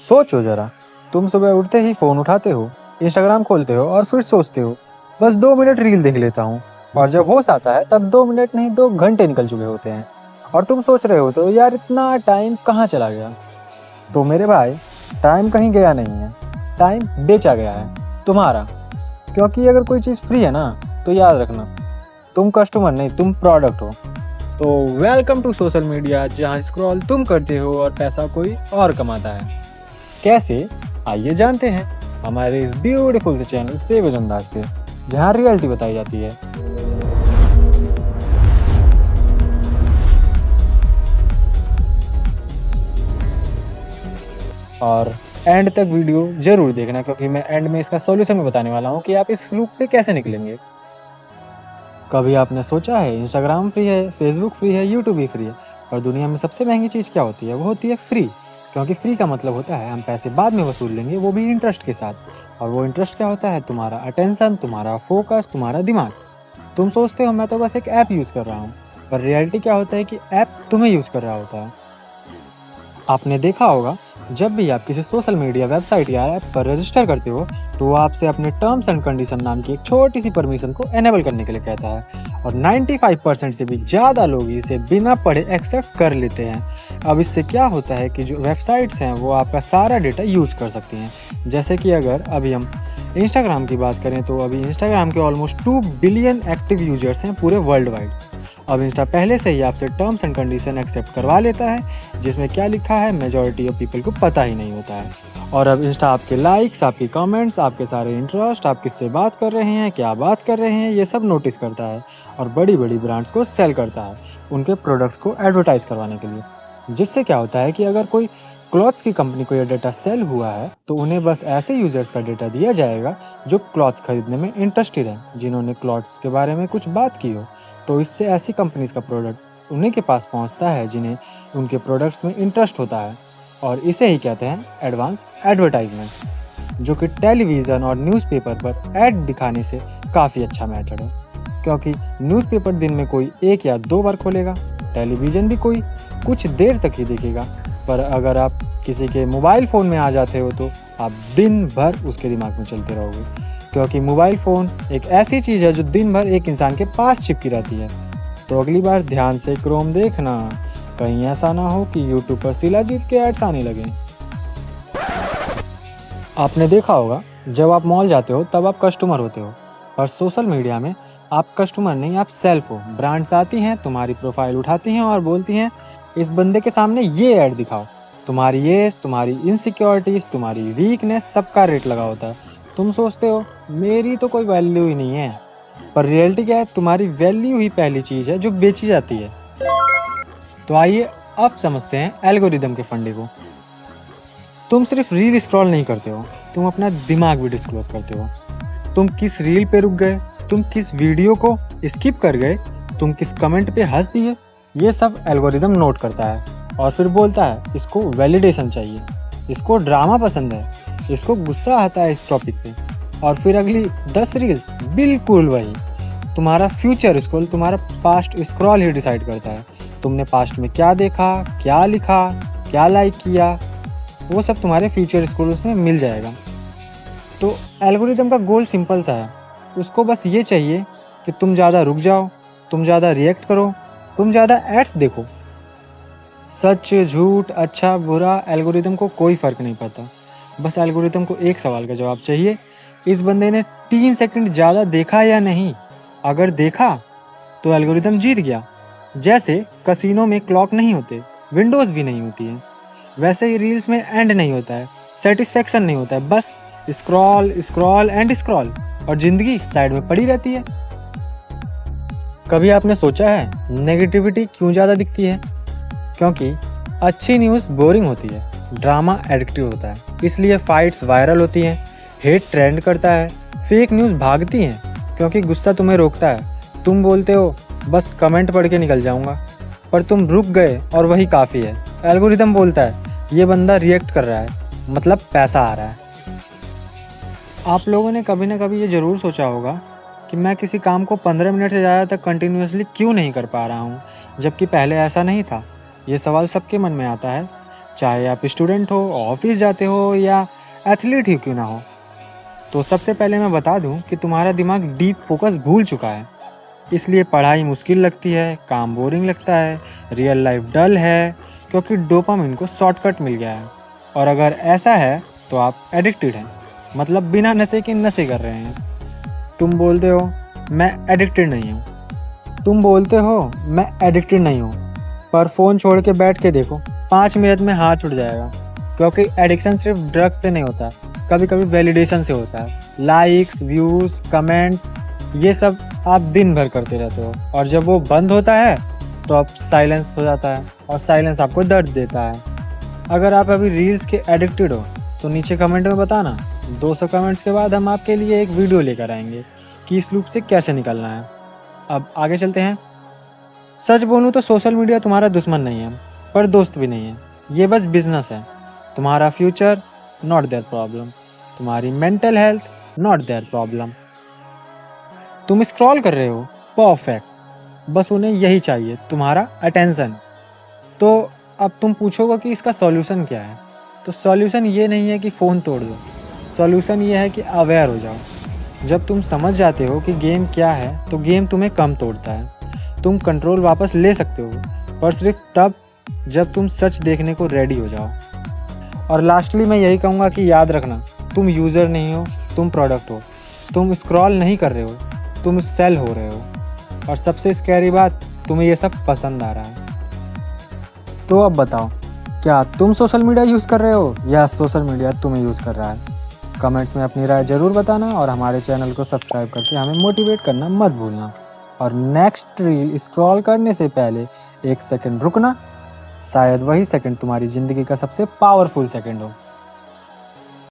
सोचो जरा, तुम सुबह उठते ही फ़ोन उठाते हो, इंस्टाग्राम खोलते हो और फिर सोचते हो, बस 2 मिनट रील देख लेता हूँ। और जब होश आता है तब 2 मिनट नहीं 2 घंटे निकल चुके होते हैं। और तुम सोच रहे होते हो यार इतना टाइम कहाँ चला गया? तो मेरे भाई, टाइम कहीं गया नहीं है, टाइम बेचा गया है तुम्हारा। क्योंकि अगर कोई चीज़ फ्री है ना, तो याद रखना, तुम कस्टमर नहीं, तुम प्रोडक्ट हो। तो वेलकम टू सोशल मीडिया, जहाँ स्क्रॉल तुम करते हो और पैसा कोई और कमाता है। कैसे? आइए जानते हैं हमारे इस ब्यूटीफुल से चैनल सेवेज अंदाज पे, जहाँ रियलिटी बताई जाती है। और एंड तक वीडियो जरूर देखना, क्योंकि मैं एंड में इसका सॉल्यूशन भी बताने वाला हूँ कि आप इस लूप से कैसे निकलेंगे। कभी आपने सोचा है इंस्टाग्राम फ्री है, फेसबुक फ्री है, यूट्यूब भी फ्री है, और दुनिया में सबसे महंगी चीज़ क्या होती है? वो होती है फ्री। क्योंकि फ्री का मतलब होता है हम पैसे बाद में वसूल लेंगे, वो भी इंटरेस्ट के साथ। और वो इंटरेस्ट क्या होता है? तुम्हारा अटेंशन, तुम्हारा फोकस, तुम्हारा दिमाग। तुम सोचते हो मैं तो बस एक ऐप यूज़ कर रहा हूँ, पर रियलिटी क्या होता है कि ऐप तुम्हें यूज़ कर रहा होता है। आपने देखा होगा, जब भी आप किसी सोशल मीडिया वेबसाइट या ऐप पर रजिस्टर करते हो, तो वो आपसे अपने टर्म्स एंड कंडीशन नाम की एक छोटी सी परमिशन को एनेबल करने के लिए कहता है। और 95% से भी ज़्यादा लोग इसे बिना पढ़े एक्सेप्ट कर लेते हैं। अब इससे क्या होता है कि जो वेबसाइट्स हैं वो आपका सारा डेटा यूज़ कर सकती हैं। जैसे कि अगर अभी हम इंस्टाग्राम की बात करें, तो अभी इंस्टाग्राम के ऑलमोस्ट 2 बिलियन एक्टिव यूजर्स हैं पूरे वर्ल्ड वाइड। अब इंस्टा पहले से ही आपसे टर्म्स एंड कंडीशन एक्सेप्ट करवा लेता है, जिसमें क्या लिखा है मेजॉरिटी ऑफ पीपल को पता ही नहीं होता है। और अब इंस्टा आपके लाइक्स, आपके कमेंट्स, आपके सारे इंटरेस्ट, आप किससे बात कर रहे हैं, क्या बात कर रहे हैं, ये सब नोटिस करता है। और बड़ी बड़ी ब्रांड्स को सेल करता है उनके प्रोडक्ट्स को एडवर्टाइज करवाने के लिए। जिससे क्या होता है कि अगर कोई क्लॉथ्स की कंपनी को ये डेटा सेल हुआ है, तो उन्हें बस ऐसे यूजर्स का डेटा दिया जाएगा जो क्लॉथ्स खरीदने में इंटरेस्टेड हैं, जिन्होंने क्लॉथ्स के बारे में कुछ बात की हो। तो इससे ऐसी कंपनीज का प्रोडक्ट उन्हीं के पास पहुंचता है जिन्हें उनके प्रोडक्ट्स में इंटरेस्ट होता है। और इसे ही कहते हैं एडवांस एडवर्टाइजमेंट, जो कि टेलीविज़न और न्यूज़पेपर पर ऐड दिखाने से काफ़ी अच्छा मैथड है। क्योंकि न्यूज़पेपर दिन में कोई 1 या 2 बार खोलेगा, टेलीविज़न भी कोई कुछ देर तक ही देखेगा। पर अगर आप किसी के मोबाइल फ़ोन में आ जाते हो, तो आप दिन भर उसके दिमाग में चलते रहोगे। क्योंकि मोबाइल फ़ोन एक ऐसी चीज़ है जो दिन भर एक इंसान के पास चिपकी रहती है। तो अगली बार ध्यान से क्रोम देखना, कहीं ऐसा ना हो कि यूट्यूब पर शिलाजीत के एड्स आने लगे। आपने देखा होगा, जब आप मॉल जाते हो तब आप कस्टमर होते हो, पर सोशल मीडिया में आप कस्टमर नहीं, आप सेल्फ हो। ब्रांड्स आती हैं, तुम्हारी प्रोफाइल उठाती हैं और बोलती हैं इस बंदे के सामने ये ऐड दिखाओ। तुम्हारी एज, तुम्हारी इनसिक्योरिटीज़, तुम्हारी वीकनेस, सबका रेट लगा होता है। तुम सोचते हो मेरी तो कोई वैल्यू ही नहीं है, पर रियलिटी क्या है? तुम्हारी वैल्यू ही पहली चीज़ है जो बेची जाती है। तो आइए अब समझते हैं एल्गोरिदम के फंडे को। तुम सिर्फ रील स्क्रॉल नहीं करते हो, तुम अपना दिमाग भी डिस्क्लोज करते हो। तुम किस रील पे रुक गए, तुम किस वीडियो को स्किप कर गए, तुम किस कमेंट पे हंस दिए, ये सब एल्गोरिदम नोट करता है। और फिर बोलता है इसको वैलिडेशन चाहिए, इसको ड्रामा पसंद है, इसको गुस्सा आता है इस टॉपिक पे। और फिर अगली 10 रील्स बिल्कुल वही। तुम्हारा फ्यूचर स्क्रॉल तुम्हारा पास्ट स्क्रॉल ही डिसाइड करता है। तुमने पास्ट में क्या देखा, क्या लिखा, क्या लाइक किया, वो सब तुम्हारे फ्यूचर स्क्रॉल्स में मिल जाएगा। तो एल्गोरिदम का गोल सिंपल सा है, उसको बस ये चाहिए कि तुम ज़्यादा रुक जाओ, तुम ज़्यादा रिएक्ट करो, तुम ज़्यादा एड्स देखो। सच, झूठ, अच्छा, बुरा, एल्गोरिदम को कोई फ़र्क नहीं पड़ता। बस एल्गोरिदम को एक सवाल का जवाब चाहिए, इस बंदे ने 3 सेकंड ज़्यादा देखा या नहीं। अगर देखा तो एल्गोरिदम जीत गया। जैसे कसिनो में क्लॉक नहीं होते, विंडोज़ भी नहीं होती है, वैसे ही रील्स में एंड नहीं होता है, सेटिस्फेक्शन नहीं होता है, बस स्क्रॉल स्क्रॉल एंड स्क्रॉल, और ज़िंदगी साइड में पड़ी रहती है। कभी आपने सोचा है नेगेटिविटी क्यों ज़्यादा दिखती है? क्योंकि अच्छी न्यूज़ बोरिंग होती है, ड्रामा एडिक्टिव होता है, इसलिए फाइट्स वायरल होती हैं, हेट ट्रेंड करता है, फेक न्यूज़ भागती हैं क्योंकि गुस्सा तुम्हें रोकता है। तुम बोलते हो बस कमेंट पढ़ के निकल जाऊंगा, पर तुम रुक गए और वही काफ़ी है। एल्गोरिदम बोलता है ये बंदा रिएक्ट कर रहा है, मतलब पैसा आ रहा है। आप लोगों ने कभी ना कभी ये ज़रूर सोचा होगा कि मैं किसी काम को 15 मिनट से ज़्यादा तक कंटिन्यूसली क्यों नहीं कर पा रहा हूँ, जबकि पहले ऐसा नहीं था। ये सवाल सबके मन में आता है, चाहे आप स्टूडेंट हो, ऑफिस जाते हो या एथलीट ही क्यों ना हो। तो सबसे पहले मैं बता दूं कि तुम्हारा दिमाग डीप फोकस भूल चुका है, इसलिए पढ़ाई मुश्किल लगती है, काम बोरिंग लगता है, रियल लाइफ डल है, क्योंकि डोपामिन को शॉर्टकट मिल गया है। और अगर ऐसा है तो आप एडिक्टेड हैं, मतलब बिना नशे के नशे कर रहे हैं। तुम बोलते हो मैं एडिक्टेड नहीं हूँ, पर फ़ोन छोड़ के बैठ के देखो, 5 मिनट में हाथ उठ जाएगा। क्योंकि एडिक्शन सिर्फ ड्रग्स से नहीं होता, कभी कभी वैलिडेशन से होता है। लाइक्स, व्यूज़, कमेंट्स, ये सब आप दिन भर करते रहते हो, और जब वो बंद होता है तो आप साइलेंस हो जाता है, और साइलेंस आपको दर्द देता है। अगर आप अभी रील्स के एडिक्टेड हो तो नीचे कमेंट में बताना। 200 कमेंट्स के बाद हम आपके लिए एक वीडियो लेकर आएंगे कि इस लूप से कैसे निकलना है। अब आगे चलते हैं। सच बोलूँ तो सोशल मीडिया तुम्हारा दुश्मन नहीं है, पर दोस्त भी नहीं है। ये बस बिजनेस है। तुम्हारा फ्यूचर नॉट देयर प्रॉब्लम, तुम्हारी mental health not their problem. तुम स्क्रॉल कर रहे हो, परफेक्ट, बस उन्हें यही चाहिए, तुम्हारा अटेंशन। तो अब तुम पूछोगे कि इसका सॉल्यूशन क्या है। तो सॉल्यूशन ये नहीं है कि फ़ोन तोड़ दो, सॉल्यूशन ये है कि अवेयर हो जाओ। जब तुम समझ जाते हो कि गेम क्या है तो गेम तुम्हें कम तोड़ता है। तुम कंट्रोल वापस ले सकते हो, पर सिर्फ तब जब तुम सच देखने को रेडी हो जाओ। और लास्टली मैं यही कहूँगा कि याद रखना, तुम यूज़र नहीं हो, तुम प्रोडक्ट हो। तुम स्क्रॉल नहीं कर रहे हो, तुम सेल हो रहे हो। और सबसे स्कैरी बात, तुम्हें ये सब पसंद आ रहा है। तो अब बताओ, क्या तुम सोशल मीडिया यूज़ कर रहे हो या सोशल मीडिया तुम्हें यूज़ कर रहा है? कमेंट्स में अपनी राय ज़रूर बताना, और हमारे चैनल को सब्सक्राइब करके हमें मोटिवेट करना मत भूलना। और नेक्स्ट रील स्क्रॉल करने से पहले 1 सेकंड रुकना, शायद वही सेकंड तुम्हारी ज़िंदगी का सबसे पावरफुल सेकंड हो।